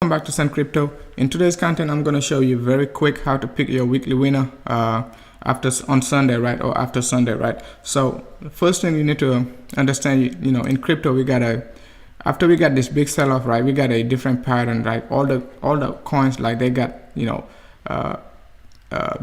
Welcome back to Sun Crypto. In today's content, I'm going to show you very quick how to pick your weekly winner on Sunday, right, or after Sunday, right? So the first thing you need to understand, you know, in crypto after we got this big sell-off, right, we got a different pattern, right? All the coins, like, they got, you know,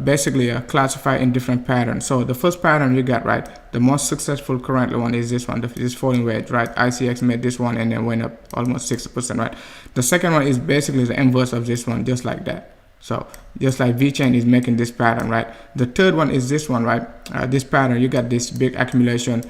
basically classified in different patterns. So the first pattern we got, right, the most successful currently one is this one, this falling wedge, right? ICX made this one and then went up almost 60%, right? The second one is basically the inverse of this one, just like that. So just like VECHAIN is making this pattern, right? The third one is this one, right? This pattern, you got this big accumulation,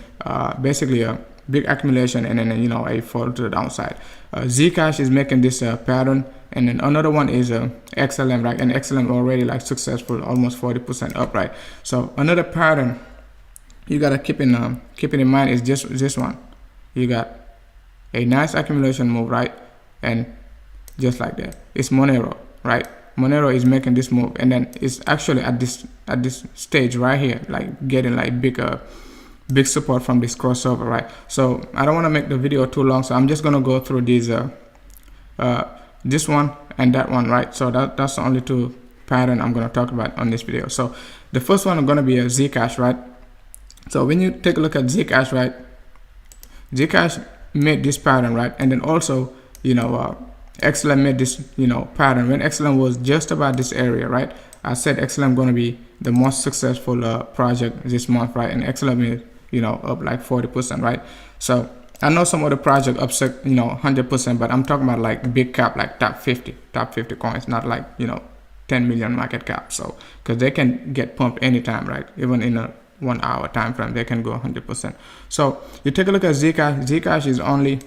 basically a big accumulation and then, you know, a fall to the downside. ZCASH is making this pattern, and then another one is XLM, right? And XLM already like successful, almost 40% up, right? So another pattern you gotta keep in mind is just this one. You got a nice accumulation move, right? And just like that, it's MONERO, right? MONERO is making this move, and then it's actually at this stage right here, like getting like big support from this crossover, right? So I don't want to make the video too long, so I'm just gonna go through these this one and that one, right? So that's the only two pattern I'm gonna talk about on this video. So the first one is gonna be a ZCASH, right? So when you take a look at ZCASH, right, ZCASH made this pattern, right? And then also, you know, XLM made this, you know, pattern when XLM was just about this area, right? I said XLM gonna be the most successful project this month, right? And XLM is, you know, up like 40%, right? So I know some other project up, you know, 100%, but I'm talking about like big cap, like top 50 coins, not like, you know, 10 million market cap. So because they can get pumped anytime, right? Even in a 1 hour time frame, they can go 100%. So you take a look at ZCASH. ZCASH is only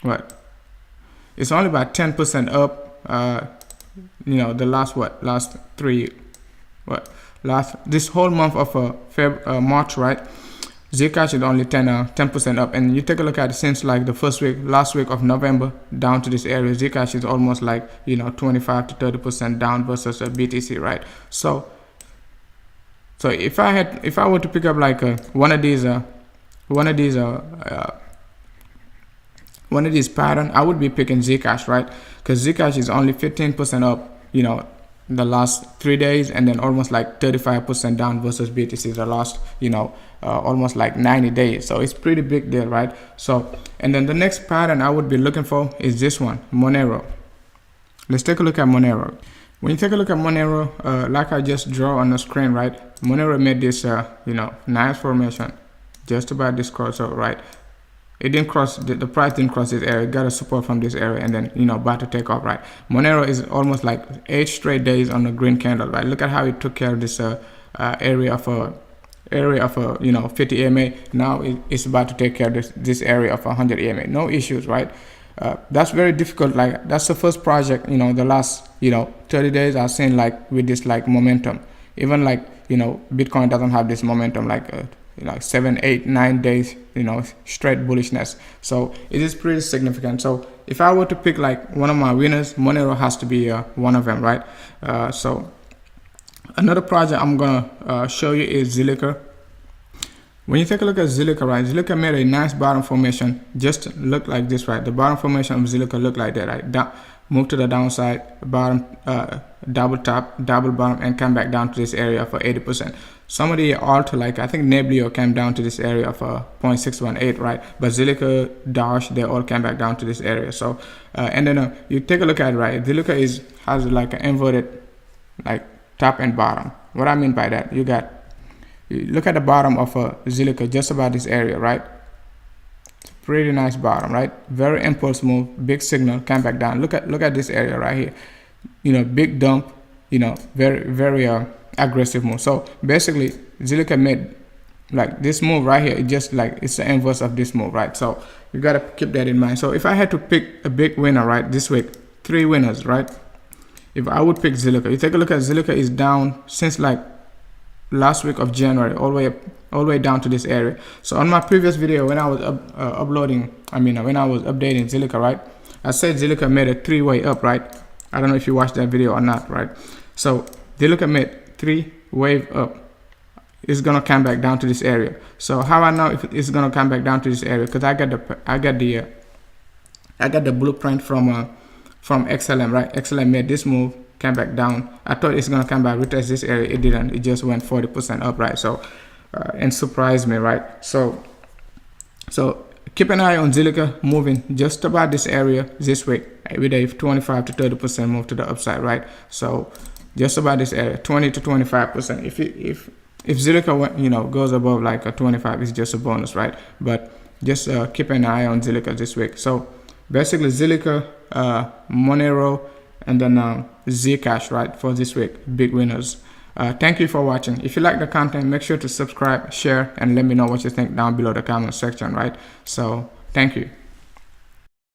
what? It's only about 10% up. You know, the last this whole month of March, right? ZCASH is only 10% up, and you take a look at it since like the last week of November down to this area, ZCASH is almost like, you know, 25 to 30% down versus a BTC, right? So if I were to pick up like one of these pattern, I would be picking ZCASH, right? Because ZCASH is only 15% up, you know, the last 3 days, and then almost like 35% down versus BTC the last, you know, almost like 90 days. So it's pretty big deal, right? So, and then the next pattern I would be looking for is this one, MONERO. Let's take a look at MONERO. When you take a look at MONERO, like I just draw on the screen, right? MONERO made this, you know, nice formation just about this crossover, right? It didn't cross, the price didn't cross this area. It got a support from this area, and then, you know, about to take off, right? MONERO is almost like 8 straight days on the green candle, right? Look at how it took care of this area of you know, 50 EMA. Now it's about to take care of this area of 100 EMA. No issues, right? That's very difficult. Like, that's the first project, you know, the last, you know, 30 days I've seen like with this like momentum. Even like, you know, Bitcoin doesn't have this momentum like like 7, 8, 9 days, you know, straight bullishness. So it is pretty significant. So if I were to pick like one of my winners, MONERO has to be one of them, right? So another project I'm gonna show you is ZILLIQA. When you take a look at ZILLIQA, right, ZILLIQA made a nice bottom formation, just look like this, right? The bottom formation of ZILLIQA look like that, right? Move to the downside, bottom, double top, double bottom, and come back down to this area for 80%. Some of the alt, like I think NEBLIO, came down to this area of 0.618, right? But ZILLIQA, Dash, they all came back down to this area. So and then you take a look at it, right? ZILLIQA has like an inverted like top and bottom. What I mean by that, you look at the bottom of ZILLIQA, just about this area, right? It's a pretty nice bottom, right? Very impulse move, big signal, come back down. Look at this area right here. You know, big dump, you know, very aggressive move. So basically ZILLIQA made like this move right here. It just like, it's the inverse of this move, right? So you gotta keep that in mind. So if I had to pick a big winner, right, this week, 3 winners, right? If I would pick ZILLIQA, you take a look at ZILLIQA is down since like last week of January all the way down to this area. So on my previous video, when I was when I was updating ZILLIQA, right, I said ZILLIQA made a 3-way up, right? I don't know if you watched that video or not, right? So ZILLIQA made 3-wave up. It's gonna come back down to this area. So how I know if it's gonna come back down to this area? Because I got the blueprint from from XLM, right? XLM made this move, came back down. I thought it's gonna come back, retest this area. It didn't. It just went 40% up, right? So and surprised me, right? So keep an eye on ZILLIQA moving just about this area this week with a 25 to 30% move to the upside, right? So just about this area, 20 to 25%. If ZILLIQA, you know, goes above like a 25, it's just a bonus, right? But just keep an eye on ZILLIQA this week. So basically ZILLIQA, MONERO, and then ZCASH, right, for this week, big winners. Thank you for watching. If you like the content, make sure to subscribe, share, and let me know what you think down below the comment section, right? So thank you.